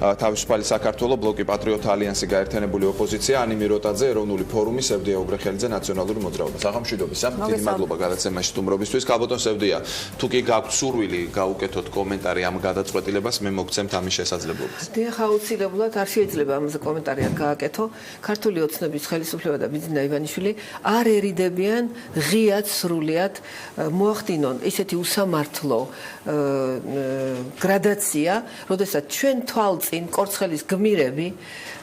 თავისუფალი საქართველო, ბლოკი პატრიოტთა ალიანსი, გაერთიანებული ოპოზიცია, ანიმი როტაძე, ეროვნული ფორუმი, სევდია უგრეხელიძე, ნაციონალური მოძრაობა. Სახელმწიფოებისა, დიდი მადლობა გადაცემაში სტუმრობისთვის. ქალბატონ სევდია, თუ კი გაქვთ სურვილი გაუკეთოთ კომენტარი ამ გადაწყვეტილებას, მე მოგცემთ ამის შესაძლებლობას. დიახ, აუცილებლად არ შეიძლება ამაზე კომენტარი არ გააკეთო. ქართული ოცნების ხელისუფლება და ბიძინა ივანიშვილი არ ერიდებიან ღიად სრულიად მოახდინონ ისეთი უსამართლო გრადაცია, როდესაც ჩვენ თვალწინ კორცხელის გმირები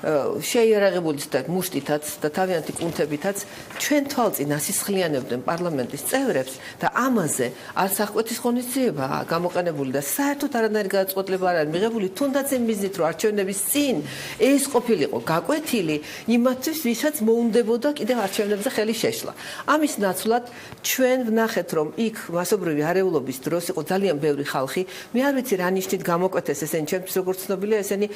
შეიარაღებულიც და მუშტითაც და თავიანთი კუნთებითაც ჩვენ თვალწინ ასისხლიანებდნენ პარლამენტის წევრებს და ამაზე არც აღკვეთის ღონისძიებაა გამოყენებული და საერთოდ არანაირი გადაწყვეტილება არ არის მიღებული, თუნდაც იმ მიზნით, რომ არჩევნების წინ ეს ყოფილიყო გაკვეთილი იმათთვის, ვისაც მოუნდებოდა კიდევ არჩევნებზე ხელი შეშლა. ამის ნაცვლად ჩვენ ვნახეთ, რომ იქ მასობრივი არეულობის დროს იყო ძალიან ბევრი ხალხი. მე არ ვიცი რა ნიშნით გამოკვეთეს ესენი, ჩემთვის როგორც ცნობილია, ესენი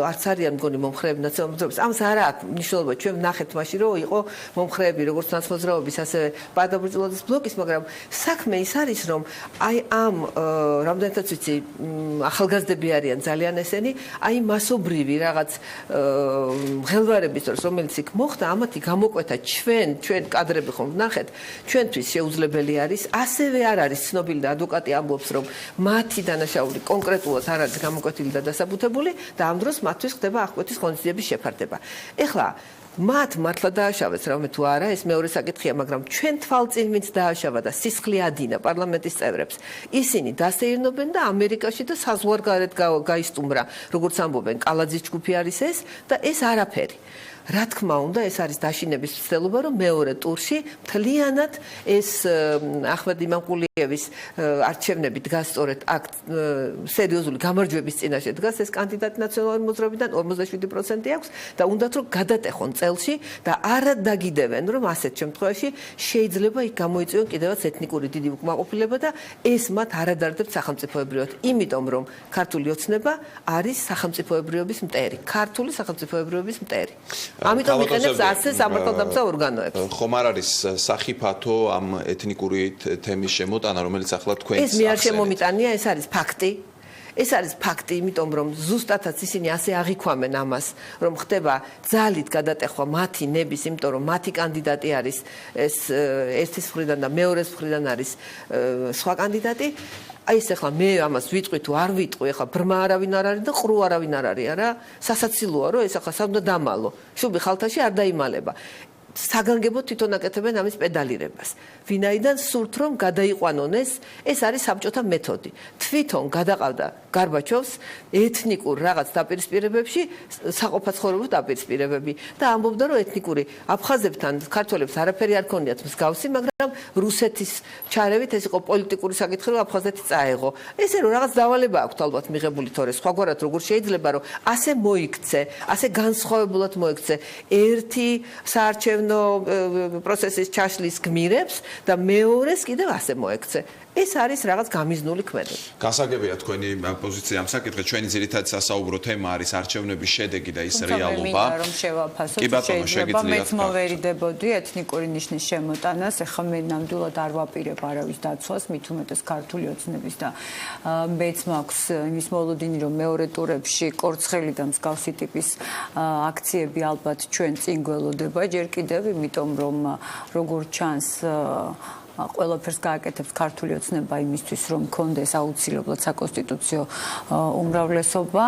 არც არიან მგონი მომხრეები ნაციონალურ მოძრაობას. ამას არ აქვს მნიშვნელობა, ჩვენ ვნახეთ მაშინ, რომ იყო მომხრეები როგორც ნაცმოძრაობის, ასევე პატრიოტების ბლოკის, მაგრამ საქმე ის არის, რომ აი ამ რამდენადაც ვიცი, ახალგაზრდები არიან ძალიან ესენი, აი მასობრივი რაღაც მღელვარების დროს, რომელიც იქ მოხდა, ამათი გამოკვეთა ჩვენ კადრები ხომ ვნახეთ, ჩვენთვის შეუძლებელი არის. ასევე არ არის ცნობილი და ადვოკატი ამბობს, რომ მათი დანაშაული კონკრეტულად არ არის გამოკვეთილი და დასაბუთებული და ამ დროს მათთვის ხდება აღკვეთის ღონისძიების შეფარდება. ეხლა მათ მართლა დააშავეს რამე თუ არა, ეს მეორე საკითხია, მაგრამ ჩვენ თვალწინ ვინც დააშავა და სისხლი ადინა პარლამენტის წევრებს, ისინი დასეირნობენ და ამერიკაში და საზღვარგარეთ გაისტუმრა, როგორც ამბობენ, კალაძის ჯგუფი არის ეს და ეს არაფერი. რა თქმა უნდა, ეს არის დაშინების მცდელობა, რომ მეორე ტურში მთლიანად ეს ახმედ იმამკულიევის არჩევნები დგას სწორედ აქ სერიოზული გამარჯვების წინაშე დგას ეს კანდიდატი ნაციონალური მოძრაობიდან 47% აქვს და უნდათ რომ გადატეხონ წელში და არ დაგიდევენ, რომ ასეთ შემთხვევაში შეიძლება იქ გამოიწვიონ კიდევაც ეთნიკური დიდი უკმაყოფილება და ეს მათ არ ადარდებთ სახელმწიფოებრიობად, იმიტომ რომ ქართული ოცნება არის სახელმწიფოებრიობის მტერი, ქართული სახელმწიფოებრიობის მტერი. ამიტომ იყენებს ასე სამართალდამცავ ორგანოებს. ხომ არ არის სახიფათო ამ ეთნიკური თემის შემოტანა, რომელიც ახლა თქვენ ეს მე არ შემომიტანია, ეს არის ფაქტი. ეს არის ფაქტი, იმიტომ რომ ზუსტადაც ისინი ასე აღიქვამენ ამას, რომ ხდება ძალით გადატეხვა მათი ნების, იმიტომ რომ მათი კანდიდატი არის ეს ერთის მხრიდან და მეორეს მხრიდან არის სხვა კანდიდატი. აი ეს ახლა მე ამას ვიტყვი თუ არ ვიტყვი, ახლა ბრმა არავინ არ არის და ყრუ არავინ არ არის, არა? სასაცილოა, რომ ეს ახლა სად უნდა დამალო. შუბი ხალთაში არ დაიმალება. საგანგებოდ თვითონ აკეთებენ ამის პედალირებას. ვინაიდან სურთ რომ გადაიყვანონ ეს არის საბჭოთა მეთოდი. თვითონ გადაყავდა გარბაჩოვს ეთნიკურ რაღაც დაპირისპირებებში საყოფაცხოვრებო დაპირისპირებები და ამბობდა რომ ეთნიკური აფხაზებთან ქართველებს არაფერი არ ქონიათ მსგავსი, მაგრამ რუსეთის ჩარევით ეს იყო პოლიტიკური საკითხი, რომ აფხაზეთი წაეღო. ესე რომ რაღაც დავალება აქვს ალბათ მიღებული თორე სხვაგვარად როგორ შეიძლება რომ ასე მოიქცე, ასე განსხვავებულად მოიქცე ერთი საარჩევნო პროცესის ჩაშლის გმირებს და მეორეს კიდევ ასე მოექცე. ეს არის რაღაც გამიზნული ქმედები. გასაგებია თქვენი პოზიცია ამ საკითხზე. ჩვენი ძირითადი სასაუბრო თემა არის არჩევნების შედეგი და ის რეალობა. რომ შევაფასოთ, შეიძლება მეც მოვერიდებოდი ეთნიკური ნიშნის შემოტანას, ეხლა მე ნამდვილად არ ვაპირებ არავის დაცვას, მით უმეტეს ქართული ოცნების და მეც მაქვს იმის მოლოდინი, რომ მეორე ტურებში კორცხელი და მსგავსი ტიპის აქციები ალბათ ჩვენ წინ გველოდება ჯერ კიდევ, იმიტომ რომ როგორ ჩანს ყველაფერს გააკეთებს ქართული ოცნება იმისთვის, რომ კონდეს აუცილებლად საკონსტიტუციო უმრავლესობა,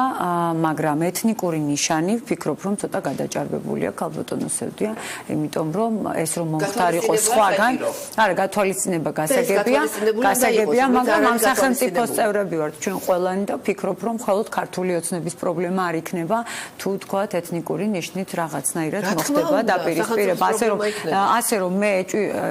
მაგრამ ეთნიკური ნიშანი ვფიქრობ, რომ ცოტა გადაჭარბებულია ქალბატონო სევდია, იმიტომ რომ ეს რომ მომხდარიყო სხვაგან, არა, გათვალისწინება გასაგებია, მაგრამ ამ სახელმწიფოს წევრები ვართ ჩვენ ყველანი და ვფიქრობ, რომ მხოლოდ ქართული ოცნების პრობლემა არ იქნება, თუ თქვათ ეთნიკური ნიშნით რაღაცნაირად მოხდება დაპირისპირება, ასე რომ მე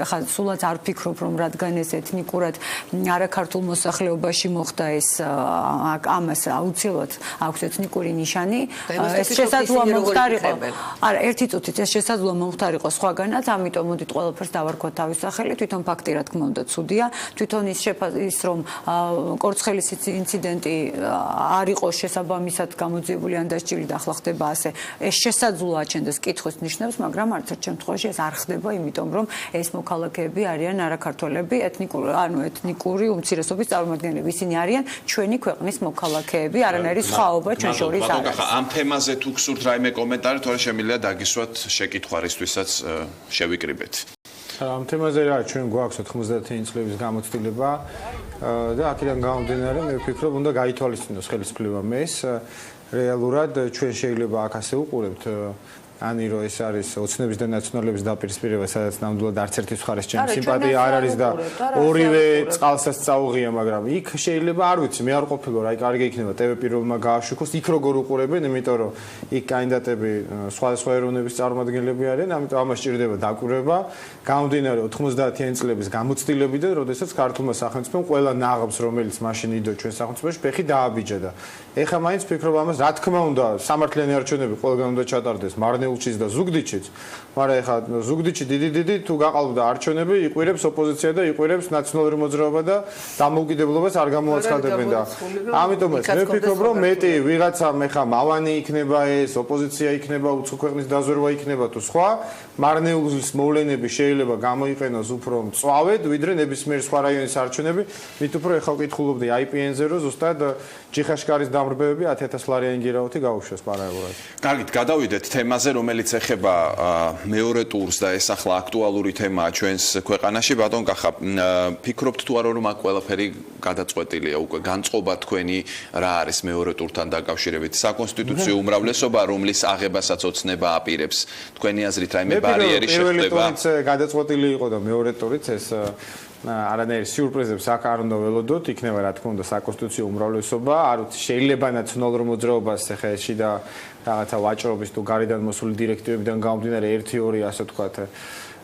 ხა სულაც არ ვფიქრობ რომ რადგან ეს ეთნიკურად არაქართულ მოსახლეობაში მოხდა ეს ამას აუცილებლად აქვს ეთნიკური ნიშანი, ეს შესაძლოა მომხდარიყო. არა, ერთი წუთით ეს შესაძლოა მომხდარიყო სხვაგანაც, ამიტომ მოდით ყველაფერს დავარქვათ თავის სახელი, თვითონ ფაქტი რა თქმა უნდა ცუდია, თვითონ ის რომ კორცხელის ინციდენტი არ იყო შესაბამისად გამოძიებული ან დასჭილი და ახლა ხდება ასე, ეს შესაძლოა აჩენდეს კითხვის ნიშნებს, მაგრამ არც ერთ შემთხვევაში ეს არ ხდება, იმიტომ რომ ეს მოქალაქეები არიან არაქართველები, ეთნიკური უმცირესობის წარმომადგენლები. ისინი არიან ჩვენი ქვეყნის მოქალაქეები, არანაირი სხვაობა ჩვენ შორის არ არის. ამ თემაზე თუ გსურთ რაიმე კომენტარი, თორე შემიძლია დაგისვათ შეკითხვა, რისთვისაც შევიკრიბეთ. ამ თემაზე რა ჩვენ გვაქვს 90-იანი წლების გამოცდილება და აქედან გამომდინარე მე ვფიქრობ უნდა გაითვალისწინოს ხელისუფლება მეს რეალურად ჩვენ შეიძლება აქ ასე უყურებთ ani რომ ეს არის ოცნების და ნაციონალების დაპირისპირება, სადაც ნამდვილად არც ერთის მხარეს ჩემი სიმპათია არ არის და ორივე წყალსაც წაუღია, მაგრამ იქ შეიძლება არ ვიცი, მე არ ყოფილო რა, იქ კარგი იქნება TV პირველმა გააშუქოს, იქ როგორ უყურებენ, იმიტომ რომ იქ კანდიდატები სხვადასხვა ეროვნების წარმომადგენლები არიან, ამიტომ ამას სჭირდება დაკვირვება, გამომდინარე 90-იანი წლების გამოცდილებიდან, როდესაც ქართულმა სახელმწიფომ ყველა ნაღმს, რომელიც მაშინ იდო ჩვენ სახელმწიფოში, ფეხი დააბიჯა და ეხლა მაინც ფიქრობ ამას, რა თქმა უნდა, სამართლიანი არჩევნები ყველგან უნდა ჩატარდეს, მარნეულშიც და ზუგდიდშიც, მაგრამ ეხლა ზუგდიდში დიდი თუ გაყალბდა არჩევნები, იყვირებს ოპოზიცია და იყვირებს ნაციონალური მოძრაობა და დამოუკიდებლობას არ გამოაცხადებენ და ამიტომაც მე ვფიქრობ, რომ მეტი ვიღაცამ ეხლა მავანი იქნება ეს, ოპოზიცია იქნება, უცხო ქვეყნის დაზვერვა იქნება თუ სხვა, მარნეულის მოვლენები შეიძლება გამოიყენოს უფრო მწვავედ, ვიდრე ნებისმიერ სხვა რაიონის არჩევნები, მით უფრო ეხლა ვკითხულობდი IPN-ზე, რომ ზუსტად ჯიხაშკარის დამრბევები 10,000 ლარიანი გირაოთი გაუშვეს პარალელურად. კარგით, გადავიდეთ თემაზე, რომელიც ეხება მეორე ტურს და ეს ახლა აქტუალური თემაა ჩვენს ქვეყანაში. ბატონ კახა, ფიქრობთ თუ არა რომ აქ ყველაფერი გადაწყვეტილია უკვე, განწყობა თქვენი რა არის მეორე ტურთან დაკავშირებით? საკონსტიტუციო უმრავლესობა, რომლის აღებასაც ოცნება აპირებს, თქვენი აზრით რაიმე ბარიერი შეხვდება? პირველი ტურიც გადაწყვეტილი იყო და მეორე ტურიც ეს არანაირ სიურპრიზებს აქ არ უნდა ველოდოთ, იქნება რა თქმა უნდა საკონსტიტუციო უმრავლესობა, არ ვიცი შეიძლება ნაციონალურ მოძრაობას ახლა ეს შიდა რაღაცა ვაჭრობის თუ გარედან მოსული დირექტივებიდან გამომდინარე 1-2 ასე ვთქვათ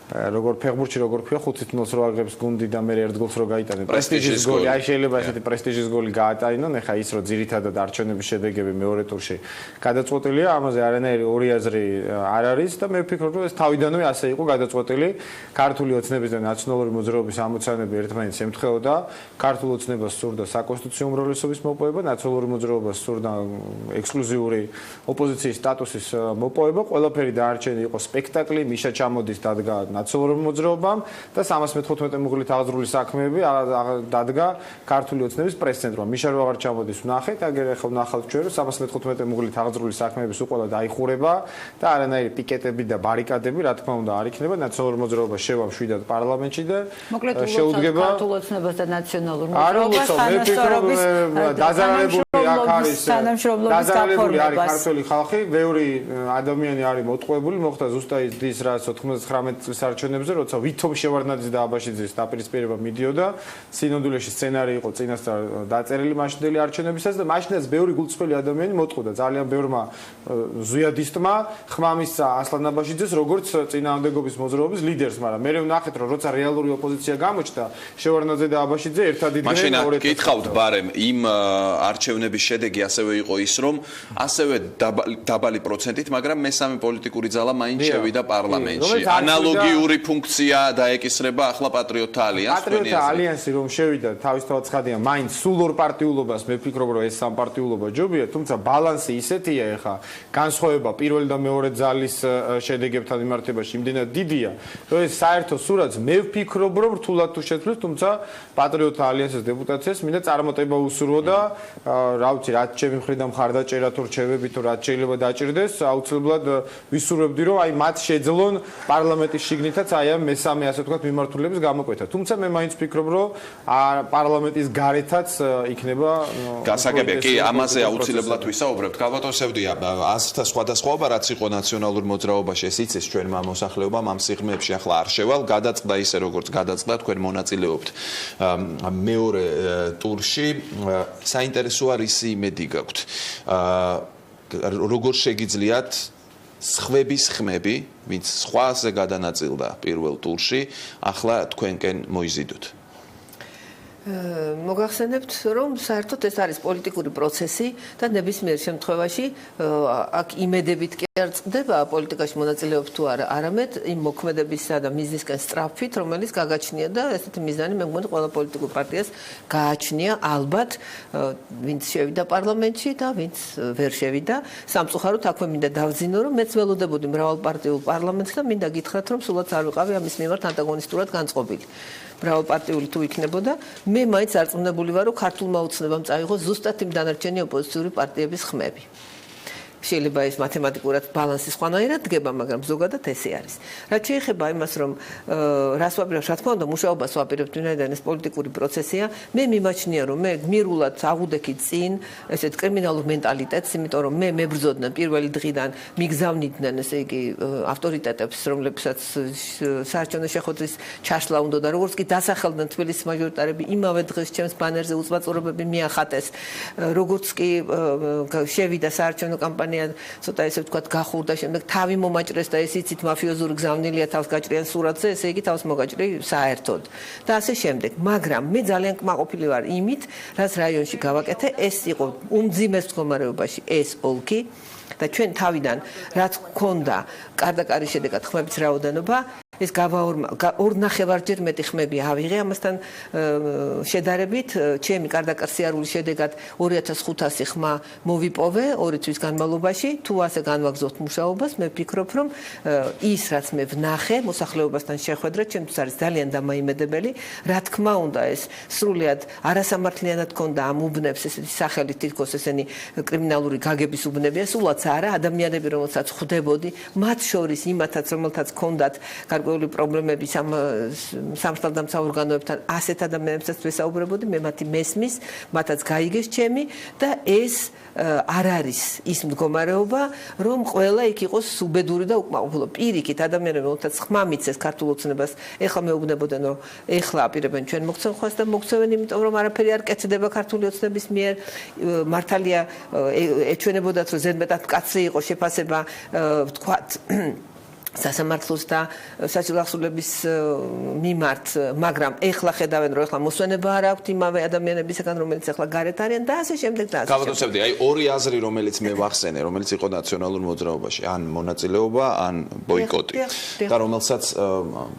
როგორ ფეხბურთში როგორ ფია 5-0-ს რო აგებს გუნდი და მე ერთ გოლს რო გაიტანენ პრესტიჟის გოლი აი შეიძლება ესეთი პრესტიჟის გოლი გაატარინონ ეხა ის რო ძირითადად არჩევნების შედეგები მეორე ტურში გადაწყვეტილია ამაზე არანაირი ორი აზრი არ არის და მე ვფიქრობ რომ ეს თავიდანვე ასე იყო გადაწყვეტილი ქართული ოცნების და ნაციონალური მოძრაობის ამოცანები ერთმანეთს ემთხვეოდა ქართულ ოცნებას სურდა საკონსტიტუციო უმრავლესობის მოპოვება ნაციონალური მოძრაობას სურდა ექსკლუზიური ოპოზიციის სტატუსის მოპოვება ყველაფერი დაარჩენი იყო სპექტაკლი მიშა ჩამოდის დადგა ნაციონალურ მოძრაობამ და 315 მუღლით აღძრული საქმეები დადგა ქართული ოცნების პრეს-ცენტრმა. მიშა რო აღარ ჩამოდის ვნახეთ, აგერ ახლა ვნახავთ ჩვენ რომ 315 მუღლით აღძრული საქმეების უყოლა დაიხურება და არანაირი პიკეტები და ბარიკადები, რა თქმა უნდა, არ იქნება. ნაციონალურ მოძრაობა შევა მშვიდად პარლამენტში და შეუდგება ქართულ ოცნებას და ნაციონალურ მოძრაობას თანამშრომლობის დაზარალებული აქ არის დაზარალებული არის ქართული ხალხი, ბევრი ადამიანი არის მოტყუებული, მოხდა ზუსტად ის რაც 99 წლის არჩევნებზე, როცა ვითომ შევარდნაძის და აბაშიძის დაპირისპირება მიდიოდა, სინამდვილეში სცენარი იყო წინასწარ დაწერილი მაშინდელი არჩევნებისას და მაშინაც ბევრი გულწრფელი ადამიანი მოტყუდა, ძალიან ბევრმა ზვიადისტმა ხმამისცა ასლან აბაშიძეს როგორც წინააღმდეგობის მოძრაობის ლიდერს, მაგრამ მე ვნახეთ რომ როცა რეალური ოპოზიცია გამოჩნდა, შევარდნაძე და აბაშიძე ერთად იდგნენ. მაშინ გითხავთ ბარემ იმ არჩევნების შედეგი ასევე იყო ის, რომ ასევე დაბალი პროცენტით, მაგრამ მესამე პოლიტიკური ძალა მაინც შევიდა პარლამენტში. ანალოგიური ფუნქცია დაეკისრება ახლა პატრიოტთა ალიანსს. პატრიოტთა ალიანსი რომ შევიდა თავისთავად ცხადია, მაინც სულ ორ პარტიულობას მე ვფიქრობ რომ ეს სამპარტიულობა ჯობია, თუმცა ბალანსი ისეთია ეხა, განსხვავება პირველი და მეორე ძალის შედეგებთან მიმართებაში იმდენად დიდია, რომ ეს საერთო სურათს მე ვფიქრობ რომ რთულად თუ შეცვლით, თუმცა პატრიოტთა ალიანსის დეპუტაციას მინდა წარმატება უსურვო და რა ვიცი, რაც ჩემი მხრიდან მხარდაჭერა თუ რჩევები თუ რაც შეიძლება დაჭირდეს, აუცილებლად ვისურვებდი რომ აი მათ შეძლონ პარლამენტის შიგნითაც აი ამ მესამე ასე ვთქვათ მიმართულების გამოკვეთა. თუმცა მე მაინც ვფიქრობ რომ პარლამენტის გარეთაც იქნება გასაგებია. კი, ამაზე აუცილებლად ვისაუბრებთ. გალბატონ სევდია, აზრთა სხვადასხვაობა რაც იყო ნაციონალურ მოძრაობაში, ეს იცის ჩვენმა მოსახლეობამ ამ სიღრმეებში ახლა არ შევალ, გადაწყდა ისე როგორც გადაწყდა, თქვენ მონაწილეობთ მეორე ტურში. საინტერესოა რისი იმედი გაქვთ. როგორ შეგიძლიათ სხვების ხმები, ვინც სხვაზე გადანაწილდა პირველ ტურში, ახლა თქვენკენ მოიზიდოთ. მოგახსენებთ, რომ საერთოდ ეს არის პოლიტიკური პროცესი და ნებისმიერ შემთხვევაში აქ იმედებით კი არ წდება პოლიტიკაში მონაწილეობს თუ არა, არამედ იმ მოქმედებისა და მიზნისკენ სწრაფით, რომელიც გაგაჩნია და ესეთი მიზანი მე მგონი ყველა პოლიტიკურ პარტიას გააჩნია ალბათ, ვინც შევიდა პარლამენტში და ვინც ვერ შევიდა. სამწუხაროდ აქვე მინდა დავძინო, რომ მეც ველოდებოდი მრავალპარტიულ პარლამენტს და მინდა გითხრათ, რომ სულაც არ ვიყავი ამის მიმართ ანტაგონისტურად განწყობილი. მრავალპარტიული თუ იქნებოდა, მე მაინც არწმუნებული ვარ, რომ ქართულმა ოცნებამ წაიღო ზუსტად იმ დანარჩენი ოპოზიციური პარტიების ხმები. შეიძლება ეს მათემატიკურად ბალანსი სხვანაირად დგება, მაგრამ ზოგადად ესე არის. რაც შეეხება იმას, რომ რას ვაპირებთ, რა თქმა უნდა, მუშაობას ვაპირებთ, ვინაიდან ეს პოლიტიკური პროცესია, მე მიმაჩნია, რომ მე გმირულად აღუდექი წინ ესეთ კრიმინალურ მენტალიტეტს, იმიტომ რომ მე მებრძოდნენ პირველი დღიდან, მიგზავნიდნენ, ესე იგი, ავტორიტეტებს, რომლებსაც საარჩევნო შეხვედრის ჩაშლა უნდა და როგორც კი დასახელდნენ თბილისის მაჟორიტარები, იმავე დღეს ჩემს ბანერზე უწმაწურებები მიახატეს, როგორც კი შევიდა საარჩევნო კამპანია ცოტა ესე ვთქვათ გახურდა შემდეგ თავი მომაჭრეს და ეს იცით მაფიოზური გზავნილია თავს გაჭრიან სურათზე ესე იგი თავს მოგაჭრი საერთოდ და ასე შემდეგ მაგრამ მე ძალიან კმაყოფილი ვარ იმით რაც რაიონში გავაკეთე ეს იყო უმძიმეს მდგომარეობაში ეს ოლქი და ჩვენ თავიდან რაც გქონდა კარდაკარის შედეგად ხმების რაოდენობა ეს ორნახევარჯერ მეტი ხმები ავიღე ამასთან შედარებით ჩემი კარდაკარსიარული შედეგად 2500 ხმა მოვიპოვე 2 თვის განმავლობაში თუ ასე განვაგზავნოთ მუშაობას მე ვფიქრობ რომ ის რაც მე ვნახე მოსახლეობასთან შეხვედრა ჩემთვის არის ძალიან დამაიმედებელი რა თქმა უნდა ეს სრულიად არასამართლიანად ქონდა ამ უბნებს ესეთი სახელით თითქოს ესენი კრიმინალური გაგების უბნებია სულაც არა ადამიანები რომელსაც ხვდებოდი მათ შორის იმათაც რომელთაც ქონდათ გარკვეული პრობლემები სამართალდამცავ ორგანოებთან ასეთ ადამიანებსაც ვესაუბრებოდი მე მათი მესმის მათაც გაიგეს ჩემი და ეს არ არის ის მდგომარეობა რომ ყველა იქ იყოს უბედური და უკმაყოფილო პირიქით ადამიანები რომელთაც ხმა მიცეს ქართულ ოცნებას ეხლა მეუბნებოდნენ რომ ეხლა აპირებენ ჩვენ მოგცემხვას და მოგცემენ იმიტომ რომ არაფერი არ კეთდება ქართული ოცნების მიერ მართალია ეჩვენებოდათ რომ ზედმეტად მკაცრი იყო შეფასება ვთქვათ სასამართლოს და საჯარო ახსულების მიმართ, მაგრამ ეხლა ხედავენ, რომ ეხლა მოსვენება არ აქვთ იმავე ადამიანებისგან, რომელიც ეხლა გარეთ არიან და ასე შემდეგ და ასე. გავადოსებდი, აი ორი აზრი, რომელიც მე ვახსენე, რომელიც იყო ნაციონალურ მოძრაობაში, ან მონაწილეობა, ან ბოიკოტი. და რომელსაც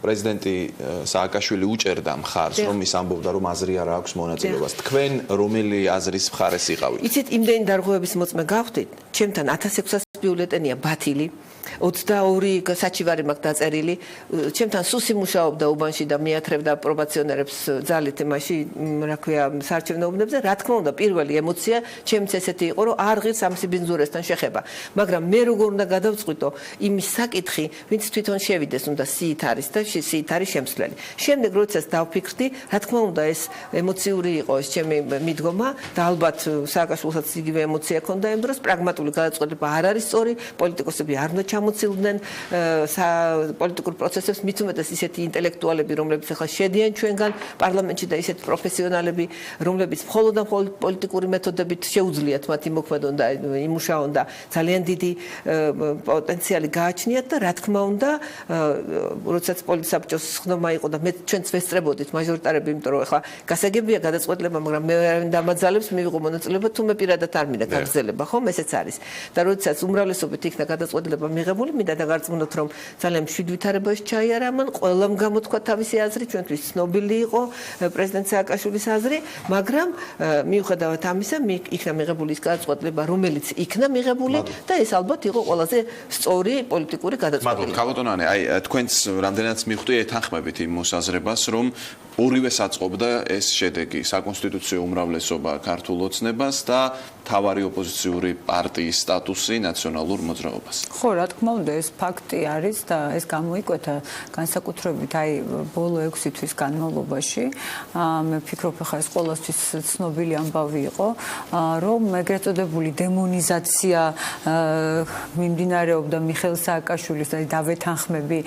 პრეზიდენტი სააკაშვილი უჭერდა მხარს, რომ ის ამბობდა, რომ აზრი არ აქვს მონაწილეობას. თქვენ რომელი აზრის მხარეს იყავით? იცით, იმდენი დარღვევების მოწმე გავხდით, ჩემთან 1600 ბიულეტენია ბათილი 22 საჩივარი მაქვს დაწერილი. ჩემთან სუსი მუშაობდა უბანში და მიათრევდა პრობაციონერებს ძალით იმაში, რა ქვია, საარჩევნო უბნებზე. რა თქმა უნდა, პირველი ემოცია ჩემც ესეთი იყო, რომ არ ღირს ამ სიბინძურესთან შეხება. მაგრამ მე როგორ უნდა გადავწყვიტო იმის საკითხი, ვინც თვითონ შევიდეს, უნდა სიით არის და სიით არის შემცვლელი. შემდეგ როდესაც დავფიქრდი, რა თქმა უნდა, ეს ემოციური იყო ეს ჩემი მიდგომა და ალბათ სააკაშვილსაც იგივე ემოცია ჰქონდა იმ დროს, პრაგმატული გადაწყვეტილება არ არის სწორი, პოლიტიკოსები არ უნდა ჩამოცილდნენ პოლიტიკურ პროცესებს მით უმეტეს ისეთი ინტელექტუალები რომლებიც ახლა შედიან ჩვენგან პარლამენტში და ისეთი პროფესიონალები რომლებიც მხოლოდ და მხოლოდ პოლიტიკური მეთოდებით შეუძლიათ მათ იმოქმედონ და იმუშაონ და ძალიან დიდი პოტენციალი გააჩნიათ და რა თქმა უნდა როდესაც პოლიტსაბჭოს ხდომა იყო და მე ჩვენც ვესწრებოდით მაჟორიტარები იმიტომ რომ ახლა გასაგებია გადაწყვეტილება მაგრამ მე არ დამაძალებს მივიღო მონაწილეობა თუ მე პირადად არ მინდა გაგრძელება ხომ ესეც არის და როდესაც უმრავლესობით იქნა გადაწყვეტილება მიღებული მინდა დაგარწმუნოთ რომ ძალიან მშვიდ ვითარებაში ჩაიარა მან ყველამ გამოთქვა თავისი აზრი ჩვენთვის ცნობილი იყო პრეზიდენტ სააკაშვილის აზრი მაგრამ მიუხედავად ამისა იქნა მიღებული ის გადაწყვეტილება რომელიც იქნა მიღებული და ეს ალბათ იყო ყველაზე სწორი პოლიტიკური გადაწყვეტილება. მაგრამ ქავატონანე აი თქვენს რამდენადაც მიხვდი ეთანხმებით იმ მოსაზრებას რომ ორივე საწყობდა ეს შედეგი საკონსტიტუციო უმრავლესობა ქართულ ოცნებას და თავარი ოპოზიციური პარტიის სტატუსი ნაციონალურ მოძრაობას. ხო, რა თქმა უნდა, ეს ფაქტი არის და ეს გამოიკვეთა განსაკუთრებით აი ბოლო 6 თვის განმავლობაში. მე ვფიქრობ, ხა ეს ყოველთვის ცნობილი ამბავი იყო, რომ ეგრეთ წოდებული დემონიზაცია მიმდინარეობდა მიხეილ სააკაშვილის და დავეთანხმები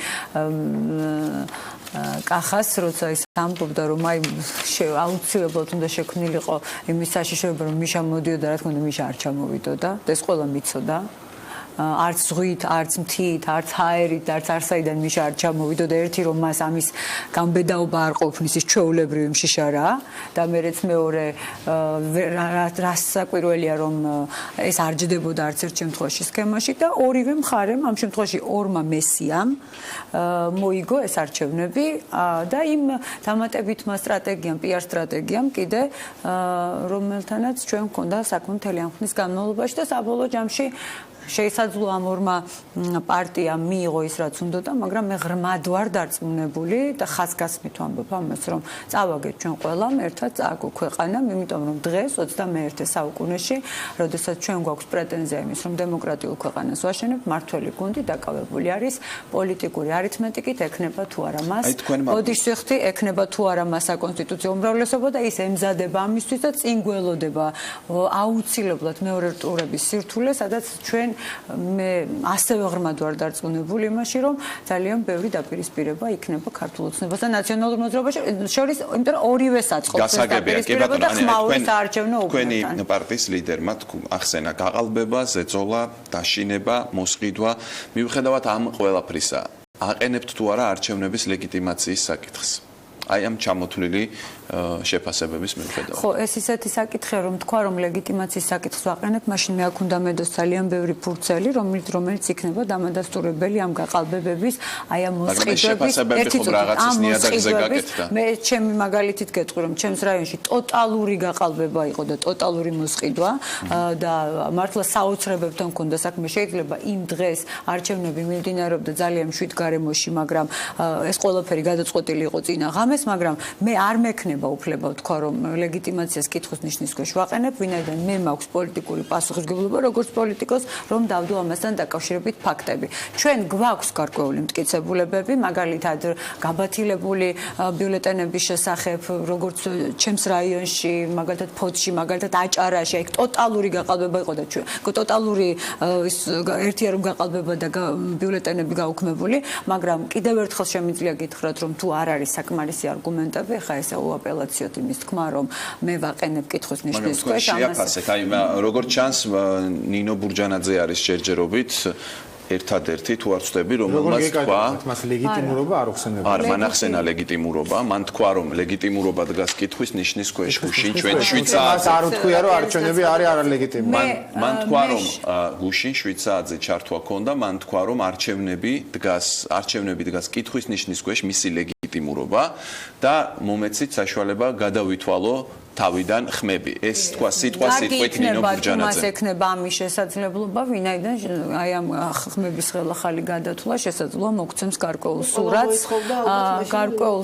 კახას, როცა ის ამბობდა, რომ აი აუცილებლად უნდა შექმნილიყო იმის საშიშროება, რომ მიშა მოდიოდა, რა თქმა უნდა, მიშა არ ჩამოვიდოდა და ეს ყველა მიცოდა. არც ზღვით, არც მთით, არც ჰაერით, არც არსაიდან მიშა არ ჩამოვიდოდა ერთი რომ მას ამის გამბედაობა არ ყოფნის ის ჩვეულებრივი მშიშა რა და მეც მეორე რას საკვირველია რომ ეს არ ჯდებოდა არც ერთ შემთხვევაში სქემაში და ორივე მხარემ ამ შემთხვევაში ორმა მესიამ მოიგო ეს არჩევნები და იმ დამატებითმა სტრატეგიამ, PR სტრატეგიამ კიდე რომელთანაც ჩვენ გვქონდა საქმე მთელი ამ ხნის განმავლობაში და საბოლოო ჯამში შესაძლოა ამ ორმა პარტიამ მიიღო ის რაც უნდოდა, მაგრამ მე ღრმად ვარ დარწმუნებული და ხაზგასმით ვამბობ ამას, რომ წავაგეთ ჩვენ ყველამ ერთად წააგო ქვეყანამ, იმიტომ რომ დღეს 21 საუკუნეში, როდესაც ჩვენ გვაქვს პრეტენზია იმის, რომ დემოკრატიულ ქვეყანას ვაშენებთ, მართველი გუნდი დაკავებული არის პოლიტიკური არითმეტიკით, ექნება თუ არა მას. ბოდიშ ვიხდი, ექნება თუ არა მას საკონსტიტუციო უმრავლესობა და ის ემზადება ამისთვის და წინ გველოდება აუცილებლად მეორე ტურების სირთულე, სადაც ჩვენ მე ასევე ღრმად ვარ დარწმუნებული იმაში, რომ ძალიან ბევრი დაპირისპირება იქნება ქართულ ოცნებას და ნაციონალურ მოძრაობაში შორის, იმიტომ რომ ორივე საწყობს ეს დაპირისპირება და ხმაურის საარჩევნო თქვენი პარტიის ლიდერმა ახსენა გაყალბება, ზეწოლა, დაშინება, მოსყიდვა, მიუხედავად ამ ყველაფრისა, აყენებთ თუ არა არჩევნების ლეგიტიმაციის საკითხს. აი ამ ჩამოთვლილი შეფასებების მიუხედავად. ხო, ეს ისეთი საკითხია, რომ თქვა, რომ ლეგიტიმაციის საკითხს ვაყენებ, მაშინ მე აქ უნდა მედოს ძალიან ბევრი ფურცელი, რომელიც იქნება დამადასტურებელი ამ გაყალბებების, აი ამ მოსყიდვების, მე ჩემი მაგალითით გეტყვი, რომ ჩემს რაიონში ტოტალური გაყალბება იყო და ტოტალური მოსყიდვა და მართლა საოცრებებთან მქონდა საქმე. შეიძლება იმ დღეს არჩევნები მიმდინარეობდა ძალიან მშვიდ გარემოში, მაგრამ ეს ყველაფერი გადაწყვეტილი იყო წინა ღამეს, მაგრამ მე არ მექნებ უფლება თქვა რომ ლეგიტიმაციას კითხვის ნიშნის ქვეშ ვაყენებ, ვინაიდან მე მაქვს პოლიტიკური პასუხისმგებლობა როგორც პოლიტიკოს, რომ დავდო ამასთან დაკავშირებით ფაქტები. ჩვენ გვაქვს გარკვეული მტკიცებულებები, მაგალითად გაბათილებული ბიულეტენების შესახებ, როგორც ჩემს რაიონში, მაგალითად ფოთში, მაგალითად აჭარაში, აი ტოტალური გაყალბება იყო და ჩვენ ტოტალური ის ერთია რომ გაყალბება და ბიულეტენები გაუქმებული, მაგრამ კიდევ ერთხელ შემიძლია გითხრათ, რომ თუ არ არის საკმარისი არგუმენტები, ხა ესა უაპელაციოდ იმის თქმა, რომ მე ვაყენებ კითხვის ნიშნის ქვეშ ამას. აი, როგორც ჩანს, ნინო ბურჯანაძე არის ჯერჯერობით ერთადერთი თუ არ ვწდები, რომელმაც თქვა, მას ლეგიტიმურობა არ უხსენებია. არ მან ახსენა ლეგიტიმურობა, მან თქვა, რომ ლეგიტიმურობა დგას კითხვის ნიშნის ქვეშ, გუშინ ჩვენ 7 საათზე. არ უთქვია, რომ არჩევნები არის არალეგიტიმური. მან თქვა, რომ გუშინ 7 საათზე ჩართვა ქონდა, მან თქვა, რომ არჩევნები დგას კითხვის ნიშნის ქვეშ, მისი ლეგიტიმურობა და მომეცით საშუალება გადავითვალო თავიდან ხმები. ეს თქვა სიტყვით ნინო ბურჯანაძე. მას ექნება ამის შესაძლებლობა, ვინაიდან აი ამ ხმების ხელახალი გადათვლა შესაძლოა მოგცემს გარკვეულ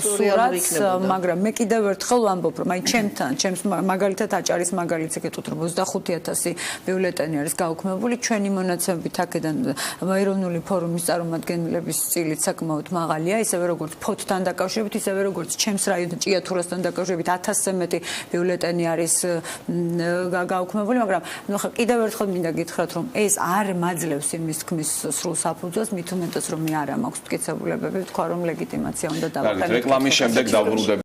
სურათს, მაგრამ მე კიდევ ერთხელ ვამბობ, რომ აი ჩემს მაგალითად აჭარის მაგალითზე გეტყვით, რომ 25,000 ბიულეტენი არის გაუქმებული, ჩვენი მონაცემებით აქედან ეროვნული ფორუმის წარმომადგენლების წილით საკმაოდ მაღალია, ისევე როგორც ფოთთან დაკავშირებით, ისევე როგორც ჩემს რაიონთან ჭიათურასთან დაკავშირებით 1000-ზე მეტი ბიულეტენი არის გაუქმებული, მაგრამ ნუ ხა კიდევ ერთხელ მინდა გითხრათ, რომ ეს არ მაძლევს იმის თქმის სრულ საფუძველს, მით უმეტეს რომ მე არა მაქვს მტკიცებულებები, თქვა რომ ლეგიტიმაცია უნდა დავაყენო. რეკლამის შემდეგ დავბრუნდებით.